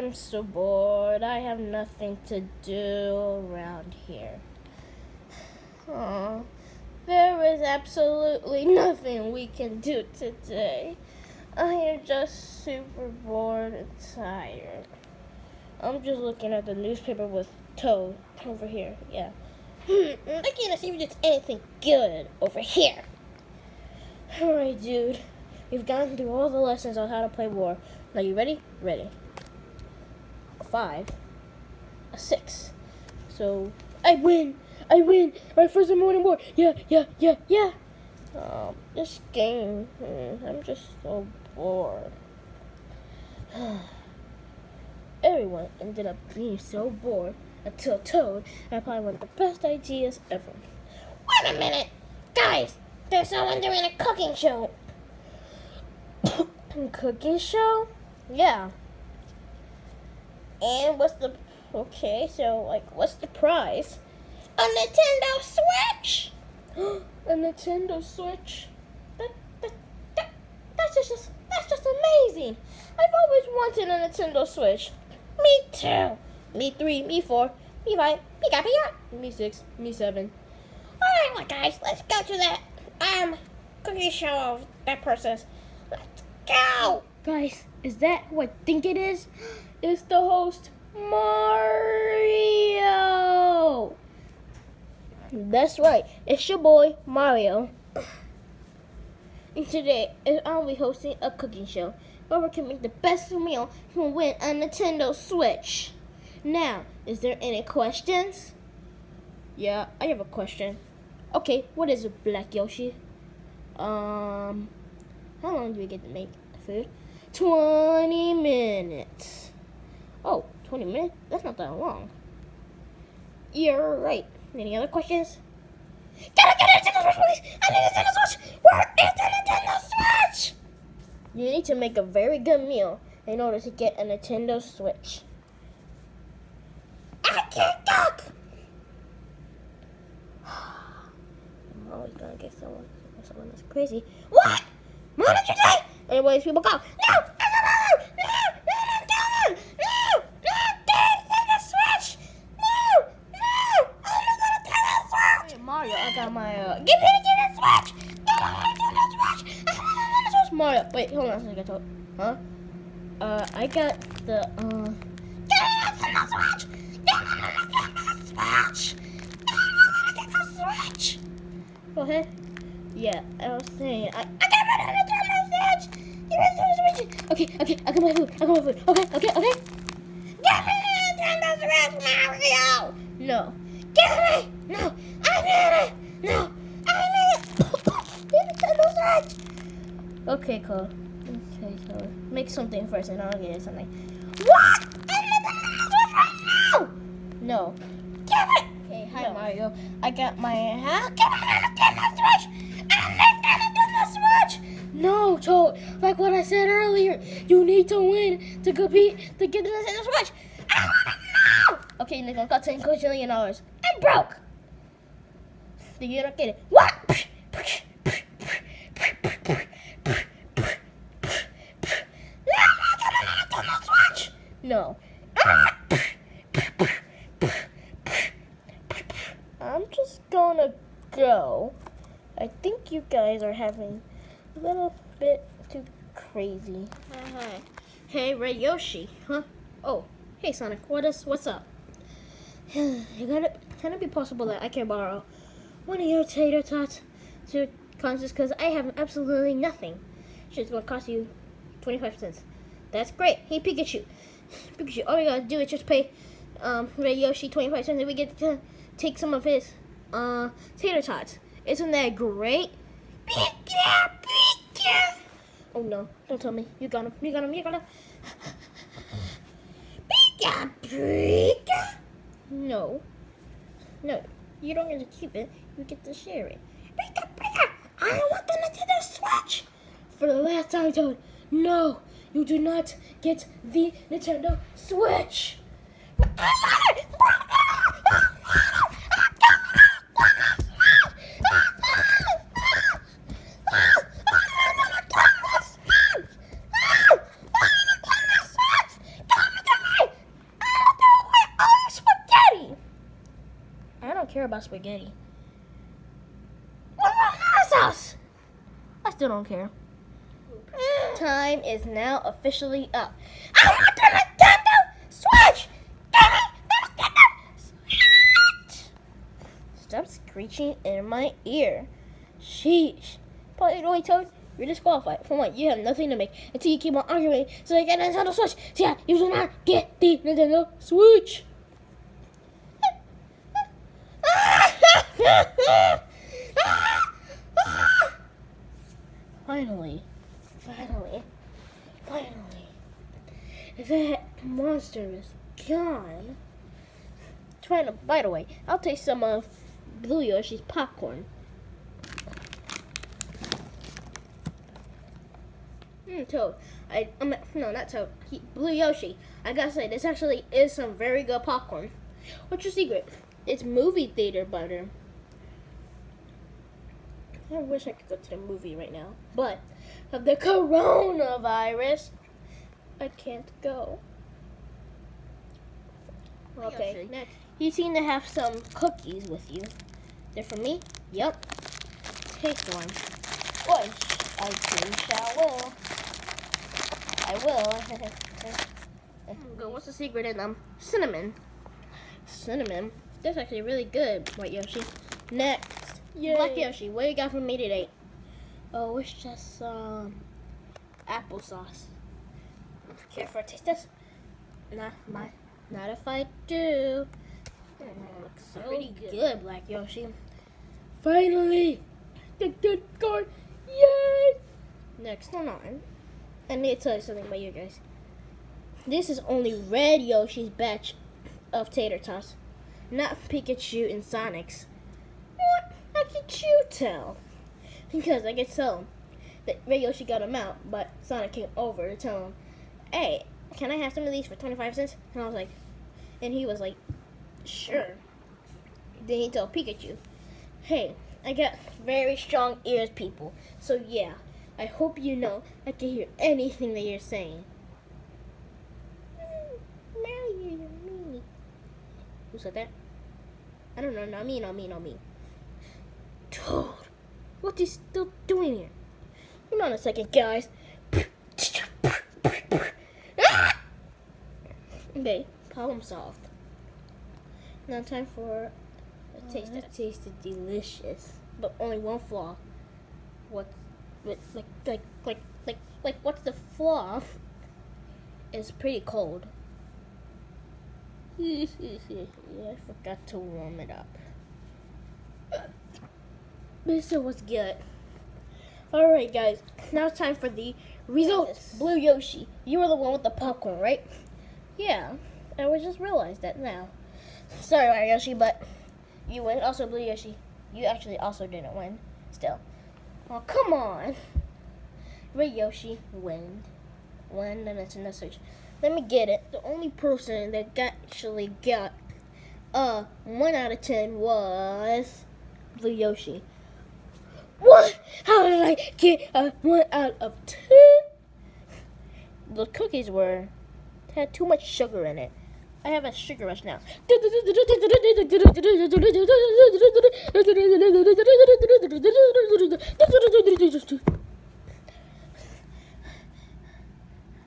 I'm so bored. I have nothing to do around here. Oh, there is absolutely nothing we can do today. I am just super bored and tired. I'm just looking at the newspaper with Toad over here. Yeah. I can't see if there's anything good over here. Alright, dude. We've gotten through all the lessons on how to play war. Now, you ready? Ready. 5, a 6. So, I win! Right, first I'm winning war. Yeah. This game, I'm just so bored. Everyone ended up being so bored until Toad had probably one of the best ideas ever. Wait a minute! Guys, there's someone doing a cooking show. Cooking show? Yeah. And what's the prize? A Nintendo Switch! A Nintendo Switch? That's just amazing. I've always wanted a Nintendo Switch. Me too. Me 3, me 4, me 5, me 5, me 6, me 7. Alright, guys, let's go to that cookie show of that process. Let's go! Guys, is that who I think it is? It's the host, Mario! That's right, it's your boy, Mario. And today, I'll be hosting a cooking show where we can make the best meal and win a Nintendo Switch. Now, is there any questions? Yeah, I have a question. Okay, what is it, Black Yoshi? How long do we get to make the food? 20 minutes. Oh, 20 minutes? That's not that long. You're right. Any other questions? Gotta get a Nintendo Switch, please! I need a Nintendo Switch! Where is the Nintendo Switch? You need to make a very good meal in order to get a Nintendo Switch. I can't cook! I'm always gonna get someone that's crazy. What? What did you say? Anyways, people go. No! Mario, I got my, give me the Switch! Mario, wait, hold on a second, huh? I got the, give me the Switch! Switch! Go ahead. Yeah, I was saying, I got my Nintendo Switch! Give me the Switch! Okay, I got my food, okay? Give me the Nintendo Switch, Mario! No. Give me! No! I need it! No! I need it! Nintendo Switch! Okay, cool. Okay, so make something first and I'll get something. What? I need the Nintendo Switch right now! No. Give it! Okay, hi Mario. I got my house. Give me the Nintendo Switch! I need the Nintendo Switch! No, Toad. Like what I said earlier, you need to win to compete to get the Nintendo Switch. I want it now! Okay, Nick, I've got $10 quadrillion. I'm broke! You don't get it. What? No. I'm just gonna go. I think you guys are having a little bit too crazy. Hey, Ray Yoshi. Huh? Oh, hey Sonic. What's up? Can it be possible that I can borrow one of your tater tots to concerts because I have absolutely nothing. It's going to cost you 25 cents. That's great. Hey, Pikachu, all you gotta do is just pay Ray Yoshi 25 cents and we get to take some of his tater tots. Isn't that great? Pika! Oh no, don't tell me. You got him. Pika! No, you don't get to keep it. You get to share it. Pika! I want the Nintendo Switch! For the last time, Toad, no, you do not get the Nintendo Switch! care about spaghetti. What about hot sauce? I still don't care. Time is now officially up. I want the Nintendo Switch! Give me the Nintendo Switch! Stop screeching in my ear. Sheesh. But wait, Toad, you're disqualified. For one, you have nothing to make until you keep on arguing so you get a Nintendo Switch. So yeah, you do not get the Nintendo Switch. Finally. That monster is gone. By the way, I'll taste some of Blue Yoshi's popcorn. Toad. No, not Toad. Blue Yoshi. I gotta say, this actually is some very good popcorn. What's your secret? It's movie theater butter. I wish I could go to the movie right now, but of the coronavirus, I can't go. Okay, next. You seem to have some cookies with you. They're for me? Yup. Take one. Which I too shall will. I will. What's the secret in them? Cinnamon. Cinnamon? That's actually really good, White Yoshi. Next. Yay. Black Yoshi, what you got for me today? Oh, it's just some applesauce. Care for a taste this? Not if I do. Looks so pretty good, Black Yoshi. Finally, the good card. Yay! Next, hold on. I need to tell you something about you guys. This is only Red Yoshi's batch of tater tots, not Pikachu and Sonic's. What? How could you tell? Because I could tell that Red Yoshi got him out, but Sonic came over to tell him, hey, can I have some of these for 25 cents? And I was like, and he was like, sure. Then he told Pikachu, hey, I got very strong ears, people. So yeah, I hope you know I can hear anything that you're saying. Mario, you're mean. Who said that? I don't know, not me. Dude, what is still doing here? Hold on a second, guys. Okay, problem solved. Now time for a taste. That tasted delicious, but only one flaw. What's the flaw? It's pretty cold. Yeah, I forgot to warm it up. But still was good. Alright guys, now it's time for the results. Blue Yoshi, you were the one with the popcorn, right? Yeah, I just realized that now. Sorry, Mario Yoshi, but you win. Also, Blue Yoshi, you actually also didn't win. Still. Oh, come on. Red Yoshi won the Nintendo Switch. Let me get it. The only person that actually got a 1 out of 10 was Blue Yoshi. What? How did I get a 1 out of 10? The cookies had too much sugar in it. I have a sugar rush now.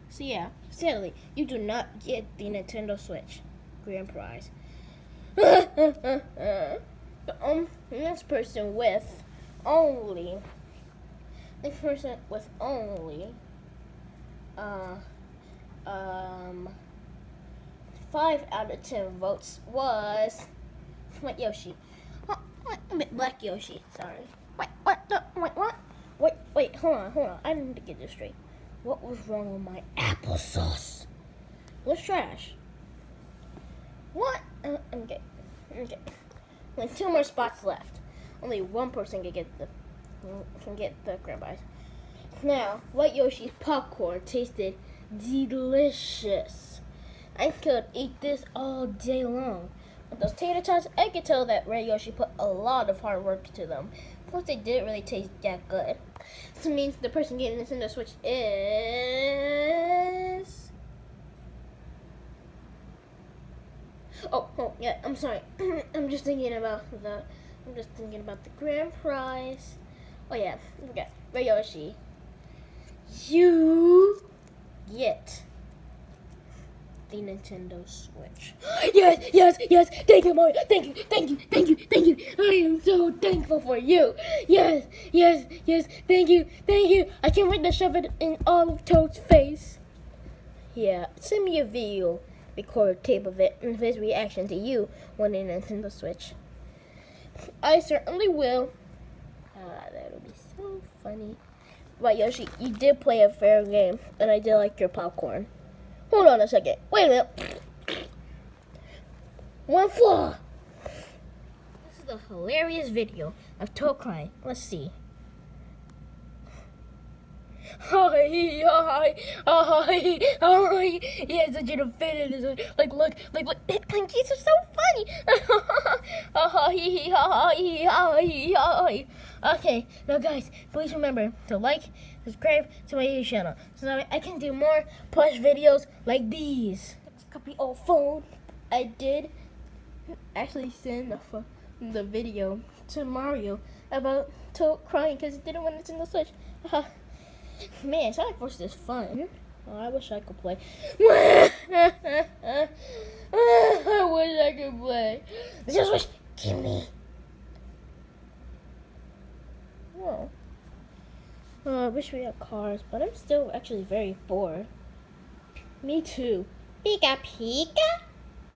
So yeah, sadly, you do not get the Nintendo Switch grand prize. The next person with only 5 out of 10 votes was White Yoshi. Black Yoshi, sorry. Wait, hold on. I need to get this straight. What was wrong with my applesauce? What's trash? What? Okay. Only 2 more spots left. Only one person can get the grand prize. Now, White Yoshi's popcorn tasted delicious. I could eat this all day long. With those tater tots, I could tell that Red Yoshi put a lot of hard work to them. Plus, they didn't really taste that good. This means the person getting this Nintendo Switch is Oh, yeah. I'm sorry. I'm just thinking about the grand prize. Oh yeah, okay. Right, Yoshi. You get the Nintendo Switch. Yes. Thank you, Mario. Thank you. I am so thankful for you. Yes. Thank you. I can't wait to shove it in all of Toad's face. Yeah, send me a video, record tape of it, and his reaction to you winning a Nintendo Switch. I certainly will. That'll be so funny. Right, Yoshi, you did play a fair game, and I did like your popcorn. Hold on a second. Wait a minute. One flaw. This is a hilarious video of Toad crying. Let's see. Hi. Yeah, such an offended. Like, look. These are so funny. Okay, now guys, please remember to like, subscribe to my YouTube channel so that I can do more plush videos like these. Let's copy old phone. I did actually send the video to Mario about Toad crying because he didn't want to send the Switch. Man, Sonic Force is fun. Oh, I wish I could play. I wish I could play. Just wish. Give me. Oh. I wish we had cars, but I'm still actually very bored. Me too. Pika.